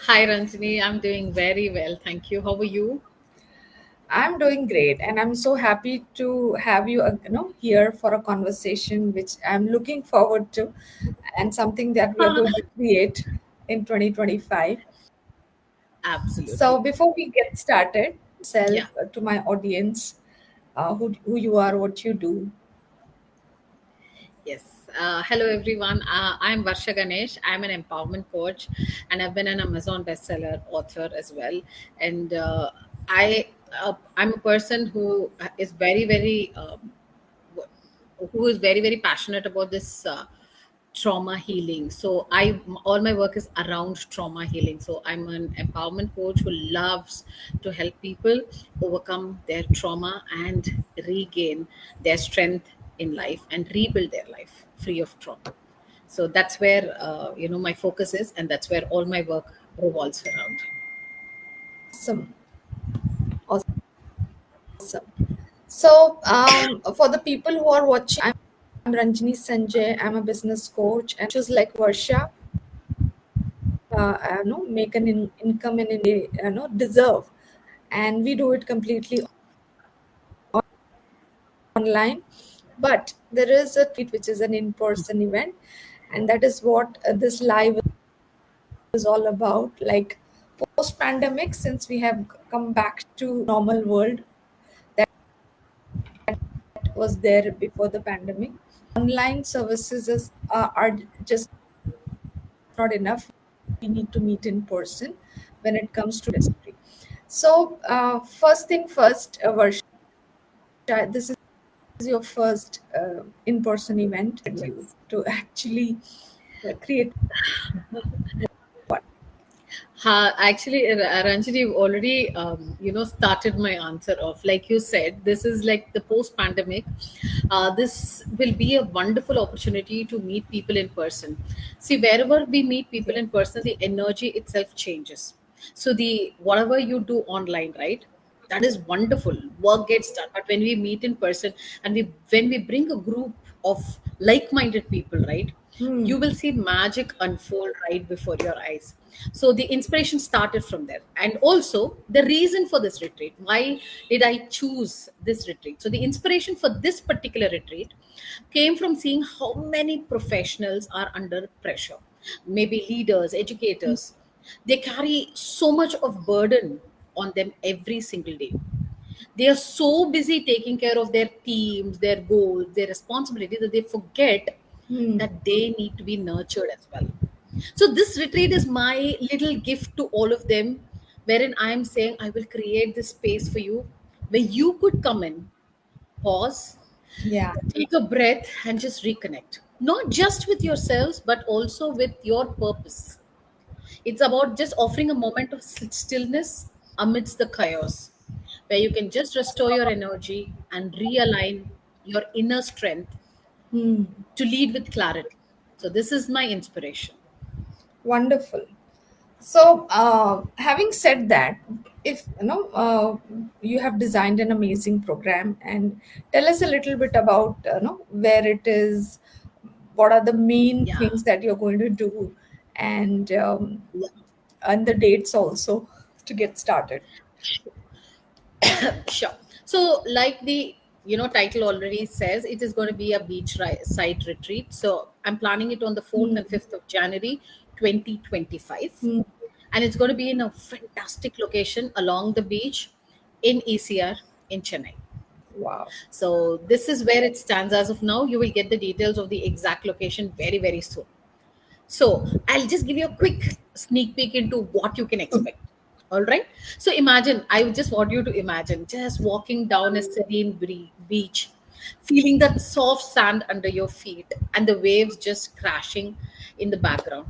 Hi Ranjini, I'm doing very well. Thank you. How are you? I'm doing great, and I'm so happy to have you, here for a conversation which I'm looking forward to, and something that we are going to create in 2025. So, Absolutely. before we get started, Yeah. self to my audience, who you are, what you do. Yes. Hello everyone. I'm Varsha Ganesh. I'm an empowerment coach, and I've been an Amazon bestseller author as well. And I'm a person who is very passionate about this trauma healing. So I all my work is around trauma healing. So I'm an empowerment coach who loves to help people overcome their trauma and regain their strength in life and rebuild their life free of trauma. So that's where my focus is, and that's where all my work revolves around. Awesome, awesome. So, for the people who are watching, I'm Ranjini Sanjay. I'm a business coach, and just like Varsha, make an income in India, deserve, and we do it completely online, but there is a tweet which is an in-person event, and that is what this live is all about. Like post-pandemic, since we have come back to normal world that was there before the pandemic, online services are just not enough. We need to meet in person when it comes to industry. So first thing first, Varsha, this is your first in-person event at you Yes. to actually create what? Actually, Ranjini, you've already, started my answer off. Like you said, this is like the post-pandemic. This will be a wonderful opportunity to meet people in person. See, wherever we meet people Yeah. in person, the energy itself changes. So the whatever you do online, right? That is wonderful. Work gets done, but when we meet in person and when we bring a group of like-minded people, right? Hmm. You will see magic unfold right before your eyes. So the inspiration started from there, and also the reason for this retreat. Why did I choose this retreat? So the inspiration for this particular retreat came from seeing how many professionals are under pressure, maybe leaders, educators. They carry so much of burden on them every single day. They are so busy taking care of their teams, their goals, their responsibilities, that they forget Hmm. that they need to be nurtured as well. So this retreat is my little gift to all of them, wherein I am saying I will create this space for you where you could come in, pause, Yeah. take a breath, and just reconnect. Not just with yourselves, but also with your purpose. It's about just offering a moment of stillness amidst the chaos, where you can just restore your energy and realign your inner strength Hmm. to lead with clarity. So, this is my inspiration. Wonderful. So, having said that, if you have designed an amazing program, and tell us a little bit about where it is, what are the main Yeah. things that you're going to do, and Yeah. and the dates also to get started. Sure. So, like the title already says, it is going to be a side retreat. So, I'm planning it on the 4th Hmm. and 5th of January, 2025, Hmm. and it's going to be in a fantastic location along the beach in ECR in Chennai. Wow. So, this is where it stands as of now. You will get the details of the exact location very soon. So I'll just give you a quick sneak peek into what you can expect. All right. So imagine, I just want you to imagine just walking down a serene beach, feeling that soft sand under your feet and the waves just crashing in the background.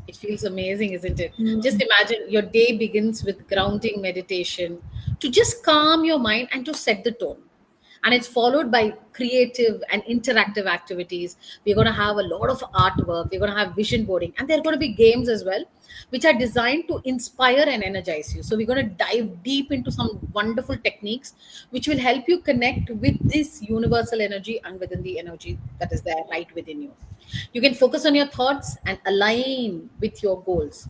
It feels amazing, isn't it? Just Hmm. imagine your day begins with grounding meditation to just calm your mind and to set the tone. And it's followed by creative and interactive activities. We're going to have a lot of artwork, we're going to have vision boarding, and there are going to be games as well, which are designed to inspire and energize you. So we're going to dive deep into some wonderful techniques which will help you connect with this universal energy and within the energy that is there right within you. You can focus on your thoughts and align with your goals.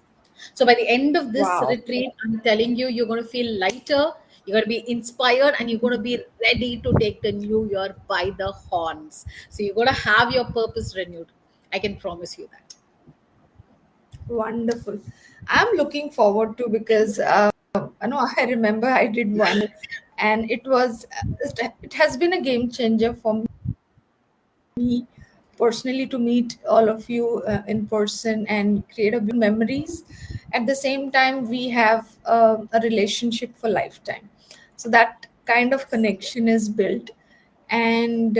So by the end of this Wow. retreat, I'm telling you, you're going to feel lighter, you're going to be inspired, and you're going to be ready to take the new year by the horns. So you're going to have your purpose renewed. I can promise you that. Wonderful. I'm looking forward to, because I know I remember I did one, and it has been a game changer for me personally to meet all of you in person and create a memories. At the same time, we have a relationship for lifetime. So that kind of connection is built, and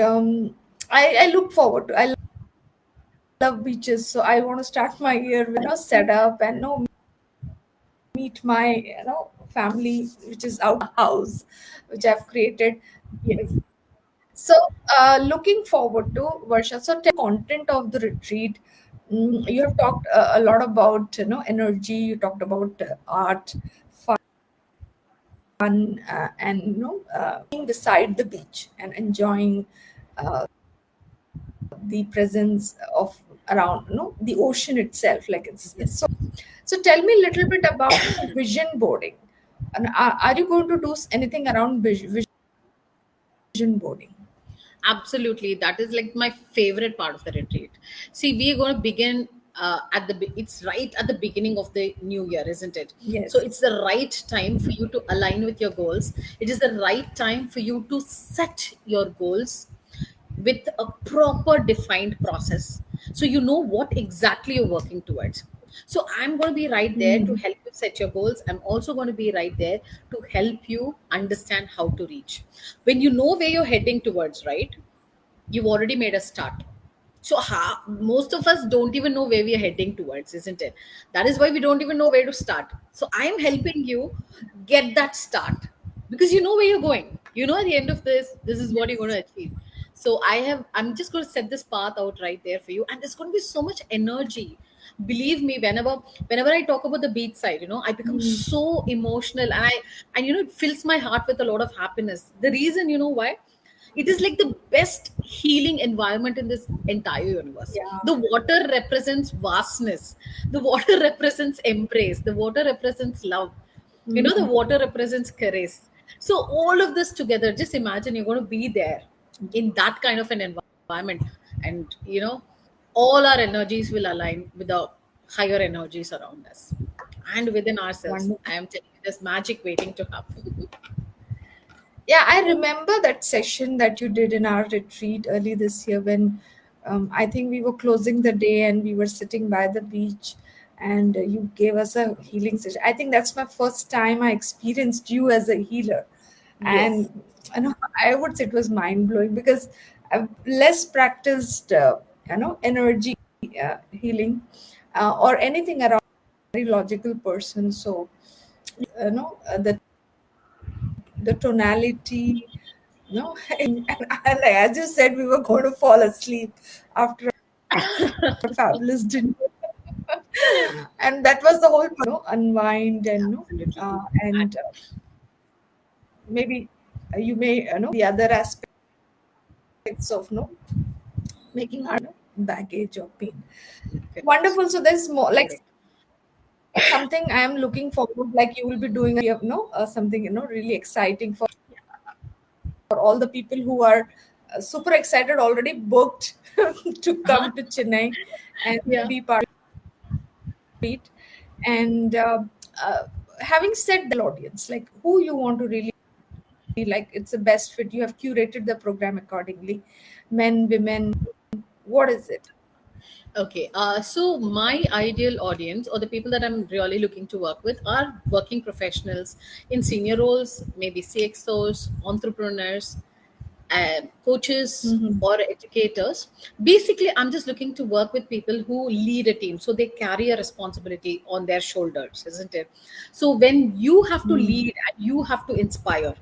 I look forward to. I love beaches, so I want to start my year with set up and meet my family, which is out house, which I've created. Yes. So looking forward to Varsha. So content of the retreat. You have talked a lot about energy. You talked about art, fun, and being beside the beach and enjoying uh, the presence of around the ocean itself. Like it's Yes. so. So tell me a little bit about vision boarding. And are you going to do anything around vision boarding? Absolutely. That is like my favorite part of the retreat. See, we are going to begin it's right at the beginning of the new year, isn't it? So Yes. it's the right time for you to align with your goals. It is the right time for you to set your goals with a proper defined process, so you know what exactly you're working towards. So I'm going to be right there to Mhm. help you set your goals. I'm also going to be right there to help you understand how to reach. When you know where you're heading towards, right, you've already made a start. So most of us don't even know where we are heading towards, isn't it? That is why we don't even know where to start. So I'm helping you get that start, because you know where you're going. You know, at the end of this is what you're going to achieve. So I'm just going to set this path out right there for you, and there's going to be so much energy. Believe me, whenever I talk about the beach side, I become Mm. so emotional, and it fills my heart with a lot of happiness. The reason, you know why? It is like the best healing environment in this entire universe. Yeah. The water represents vastness. The water represents embrace. The water represents love. The Mm. water represents caress. So all of this together, just imagine you're going to be there in that kind of an environment, and all our energies will align with the higher energies around us and within ourselves. Wonderful. I am telling you, there's magic waiting to happen. Yeah, I remember that session that you did in our retreat early this year when I think we were closing the day and we were sitting by the beach, and you gave us a healing session. I think that's my first time I experienced you as a healer. Yes. And I would say it was mind blowing because I've less practiced, energy healing or anything around very logical person. So, the tonality, and as you said, we were going to fall asleep after a fabulous dinner. And that was the whole unwind and Absolutely. maybe you may the other aspects of making our baggage or pain. Correct. Wonderful. So there's more like Correct. something I am looking forward, like you will be doing something really exciting for all the people who are super excited, already booked to Uh-huh. come to Chennai and Yeah. be part of it. And uh, having said that, audience, like who you want to really like, it's the best fit. You have curated the program accordingly. Men, women, what is it? Okay. So my ideal audience, or the people that I'm really looking to work with, are working professionals in senior roles, maybe CXOs, entrepreneurs, coaches, Mhm. or educators. Basically, I'm just looking to work with people who lead a team, so they carry a responsibility on their shoulders, isn't it? So when you have to Mhm. lead and you have to inspire,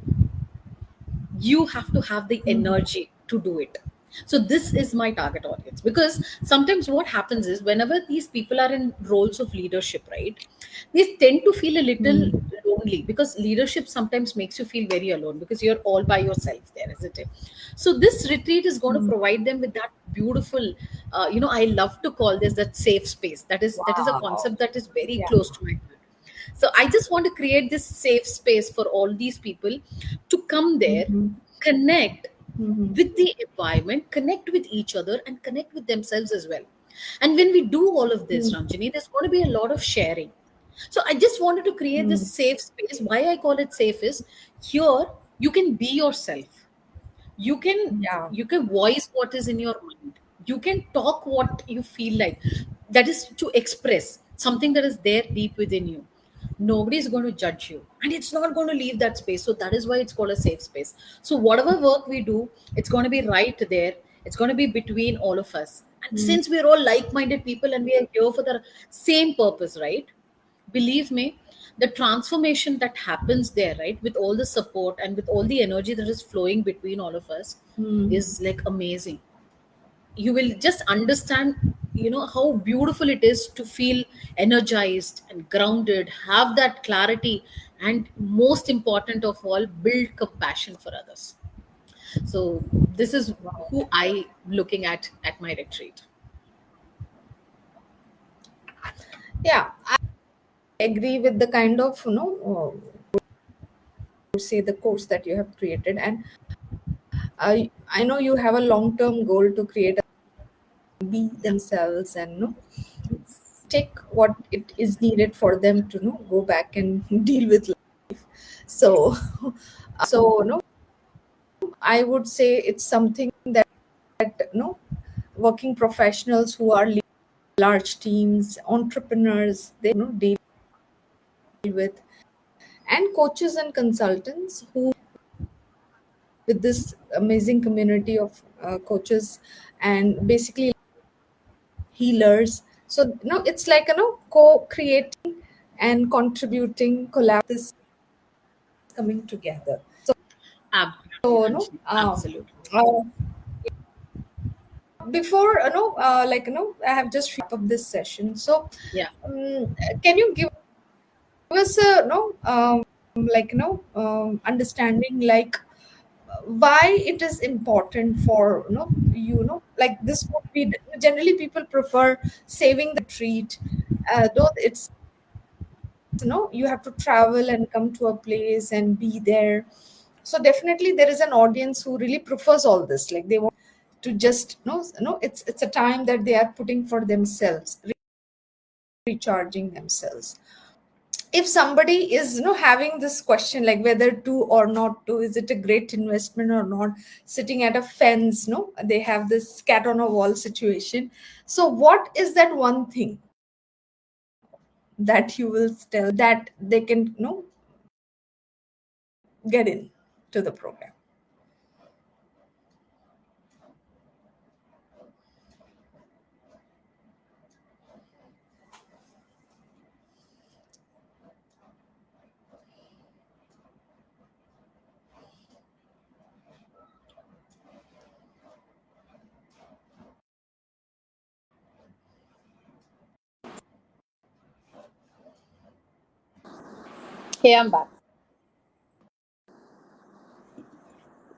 you have to have the Mhm. energy to do it. So this is my target audience, because sometimes what happens is, whenever these people are in roles of leadership, right, they tend to feel a little Mhm. lonely, because leadership sometimes makes you feel very alone because you're all by yourself there, isn't it? So this retreat is going to Mm. provide them with that beautiful, I love to call this that safe space. That is a Wow. concept that is very Yeah. close to my heart. So I just want to create this safe space for all these people to come there, Mm-hmm. connect Mm-hmm. with the environment, connect with each other, and connect with themselves as well. And when we do all of this, Ranjani, there's going to be a lot of sharing. So I just wanted to create this Mm-hmm. safe space. Why I call it safe is, here you can be yourself. you can Yeah. you can voice what is in your mind. You can talk what you feel like. That is to express something that is there deep within you. Nobody is going to judge you, and it's not going to leave that space. So that is why it's called a safe space. So whatever work we do, it's going to be right there. It's going to be between all of us, and Mm. since we're all like-minded people and we are here for the same purpose, right? Believe me, the transformation that happens there, right, with all the support and with all the energy that is flowing between all of us, Mm. is like amazing. You will just understand, how beautiful it is to feel energized and grounded, have that clarity, and most important of all, build compassion for others. So this is Wow. who I looking at my retreat. Yeah, I agree with the kind of, say the course that you have created. And I know you have a long term goal to create be themselves and take what it is needed for them to go back and deal with life. So I would say it's something that working professionals who are leading large teams, entrepreneurs, they deal with, and coaches and consultants who with this amazing community of coaches and basically healers. So it's like co-creating and contributing, collab this coming together. Absolutely, So Ranjini. Absolutely. uh, before I have just wrap up this session. So Yeah. can you give us a understanding like why it is important for like this would be generally people prefer saving the treat, though it's you have to travel and come to a place and be there. So definitely there is an audience who really prefers all this, like they want to just it's a time that they are putting for themselves, recharging themselves. If somebody is having this question like whether to or not to, is it a great investment or not, sitting at a fence, they have this cat on a wall situation. So what is that one thing that you will tell that they can get in to the program? Hey, I'm back.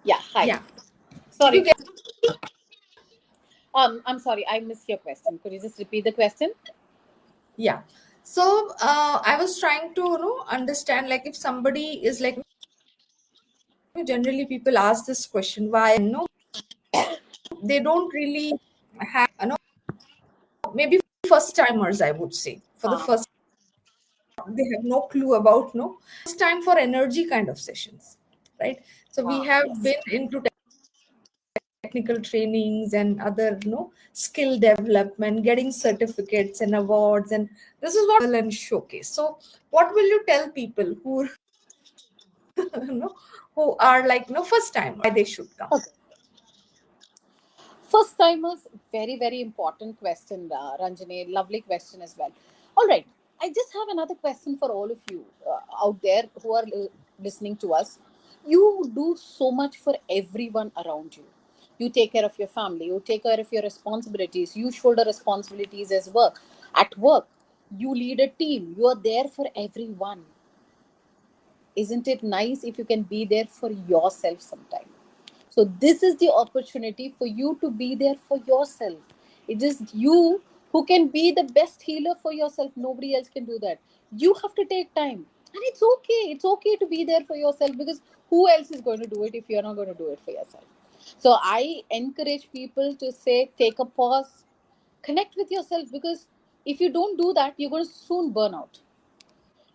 Yeah, hi. Yeah, did you Sorry. get? I'm sorry, I missed your question. Could you just repeat the question? Yeah. So I was trying to understand like if somebody is like generally people ask this question why they don't really have maybe first timers, I would say, for the Uh, first they have no clue about it's time for energy kind of sessions, right? So we have yes. been into technical trainings and other skill development, getting certificates and awards, and this is what and showcase. So what will you tell people who who are like first time why they should come? Okay. First timers, very, very important question, Ranjani. Lovely question as well. All right. I just have another question for all of you out there who are listening to us. You do so much for everyone around you. You take care of your family, you take care of your responsibilities, you shoulder responsibilities as work. At work, you lead a team, you are there for everyone. isn't it nice if you can be there for yourself sometime? So this is the opportunity for you to be there for yourself. It is you who can be the best healer for yourself. Nobody else can do that. You have to take time. And it's okay. It's okay to be there for yourself, because who else is going to do it if you're not going to do it for yourself? So I encourage people to say, take a pause, connect with yourself, because if you don't do that, you're going to soon burn out.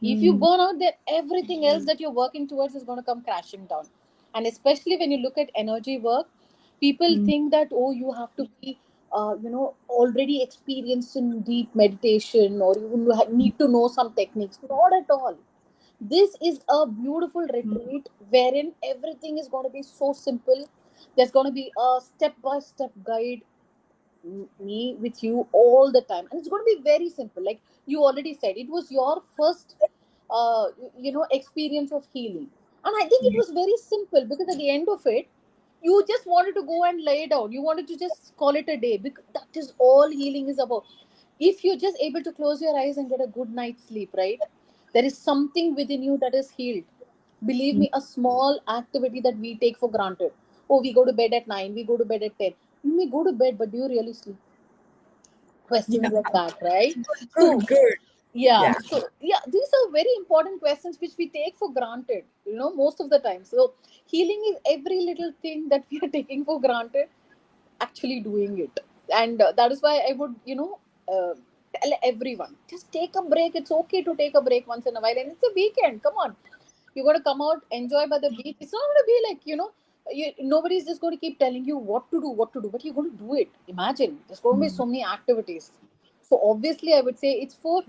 If you Mm, burn out, then everything else that you're working towards is going to come crashing down. And especially when you look at energy work, people mm, think that, oh, you have to be already experienced in deep meditation, or you need to know some techniques. Not at all. This is a beautiful mm. retreat wherein everything is going to be so simple. There's going to be a step by step guide, me with you all the time, and it's going to be very simple. Like you already said, it was your first experience of healing, and I think it Yeah. was very simple, because at the end of it, you just wanted to go and lay down. You wanted to just call it a day, because that is all healing is about. If you're just able to close your eyes and get a good night's sleep, right, there is something within you that is healed. Believe Mm. me, a small activity that we take for granted. Oh, we go to bed at 9, we go to bed at 10. You may go to bed, but do you really sleep? Yeah. Questions like that, right? So Good, good. yeah, Yeah. so yeah, these are very important questions which we take for granted, most of the time. So healing is every little thing that we are taking for granted, actually doing it. And that is why I would tell everyone, just take a break. It's okay to take a break once in a while, and it's a weekend, come on. You got to come out, enjoy by the beach. It's not going to be like, nobody's just going to keep telling you what to do, but you're going to do it. Imagine there's going to be Mm. so many activities. So obviously I would say it's for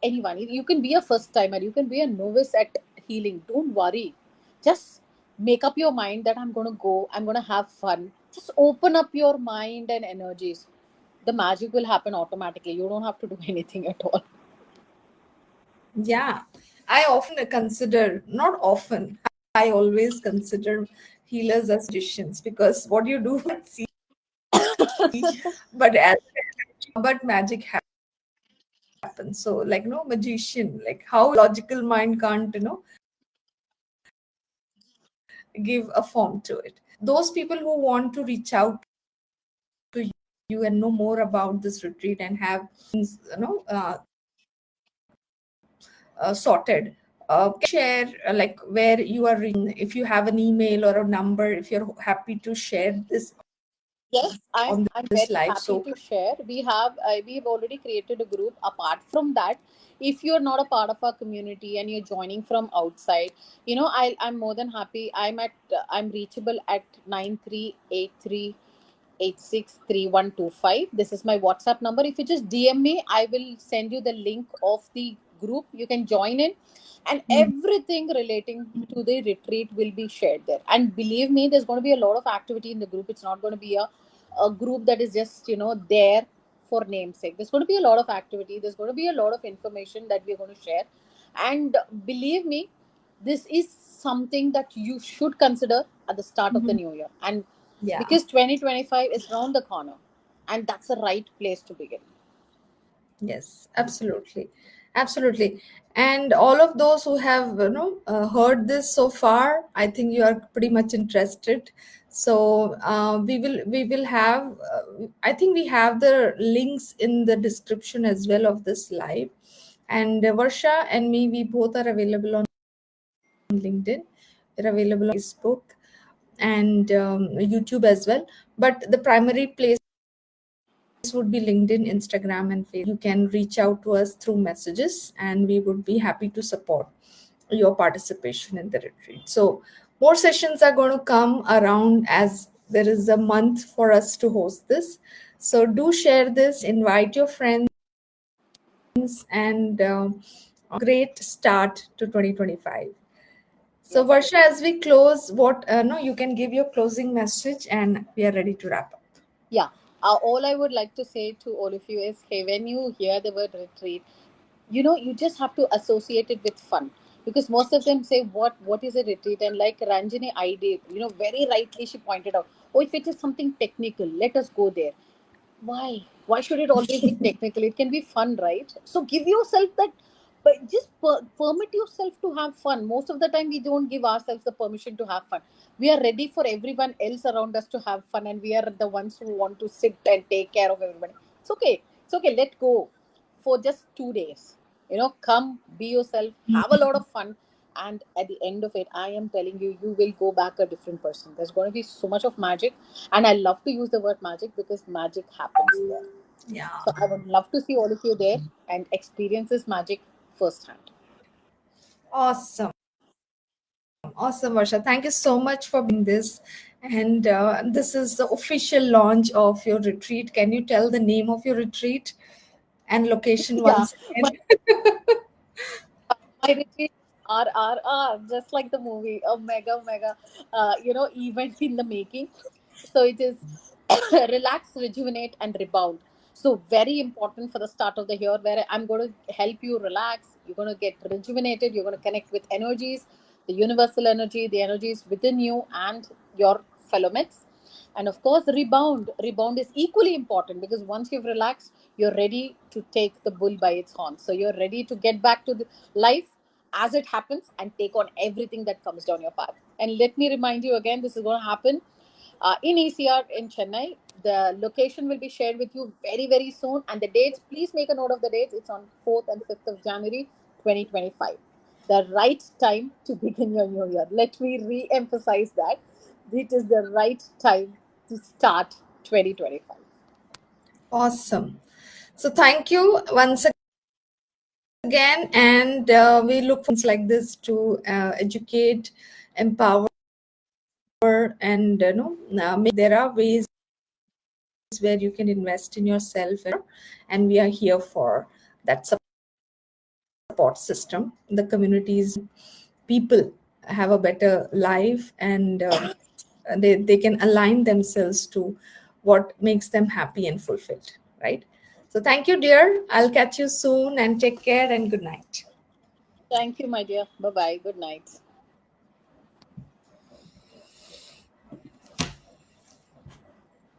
anyone. You can be a first timer, you can be a novice at healing. Don't worry. Just make up your mind that I'm going to go, I'm going to have fun. Just open up your mind and energies. The magic will happen automatically. You don't have to do anything at all. Yeah. I often consider, not often, I always consider healers as magicians because what you do not see, but as but magic happens. So, like, no magician, like how logical mind can't, give a form to it. Those people who want to reach out to you and know more about this retreat and have things, sorted. Share like where you are reaching, if you have an email or a number, if you're happy to share this Yes, I'm on I'm this very live. happy So to share. We've already created a group. Apart from that, if you're not a part of our community and you're joining from outside, I'm more than happy. I'm reachable at 9383863125. This is my WhatsApp number. If you just DM me, I will send you the link of the group. You can join in, and mm, everything relating to the retreat will be shared there. And believe me, there's going to be a lot of activity in the group. It's not going to be a group that is just there for namesake. There's going to be a lot of activity. There's going to be a lot of information that we're going to share. And believe me, this is something that you should consider at the start of the mhm. new year. And Yeah. because 2025 is around the corner, and that's the right place to begin. Yes, absolutely. Absolutely. And all of those who have, heard this so far, I think you are pretty much interested. So we will have, I think we have the links in the description as well of this live. And Varsha and me, we both are available on LinkedIn. We're available on Facebook and YouTube as well. But the primary place would be LinkedIn, Instagram, and Facebook. You can reach out to us through messages, and we would be happy to support your participation in the retreat. So, more sessions are going to come around as there is a month for us to host this. So, do share this, invite your friends, and great start to 2025. So, Yes. Varsha, as we close, what no, you can give your closing message, and we are ready to wrap up. Yeah. All I would like to say to all of you is, hey, when you hear the word retreat, you just have to associate it with fun, because most of them say, what is a retreat? And like Ranjini, I did, very rightly she pointed out, oh, if it is something technical, let us go there. Why should it always be technical? It can be fun, right? So give yourself that but just permit yourself to have fun. Most of the time we don't give ourselves the permission to have fun. We are ready for everyone else around us to have fun, and we are the ones who want to sit and take care of everybody. It's okay, it's okay, let go for just 2 days. Come, be yourself, have a lot of fun, and at the end of it, I am telling you, you will go back a different person. There's going to be so much of magic, and I love to use the word magic because magic happens there. Yeah. So I would love to see all of you there and experience this magic firsthand. Awesome. Awesome, Varsha. Thank you so much for being this. And this is the official launch of your retreat. Can you tell the name of your retreat and location Yeah, once my, again? my retreat is RRR, just like the movie, a mega event in the making. So it is relax, rejuvenate, and rebound. So very important for the start of the year, where I'm going to help you relax. You're going to get rejuvenated. You're going to connect with energies, the universal energy, the energies within you and your fellow mates. And of course, rebound. Rebound is equally important because once you've relaxed, you're ready to take the bull by its horns. So you're ready to get back to the life as it happens and take on everything that comes down your path. And let me remind you again, this is going to happen in ECR in Chennai. The location will be shared with you very, very soon. And the dates, please make a note of the dates. It's on 4th and 5th of January 2025. The right time to begin your new year. Let me re emphasize that. It is the right time to start 2025. Awesome. So thank you once again. And we look for things like this to educate, empower, and there are ways where you can invest in yourself, and we are here for that support system. The communities, people have a better life, and they can align themselves to what makes them happy and fulfilled, right? So thank you, dear. I'll catch you soon, and take care, and good night. Thank you, my dear. Bye bye. Good night.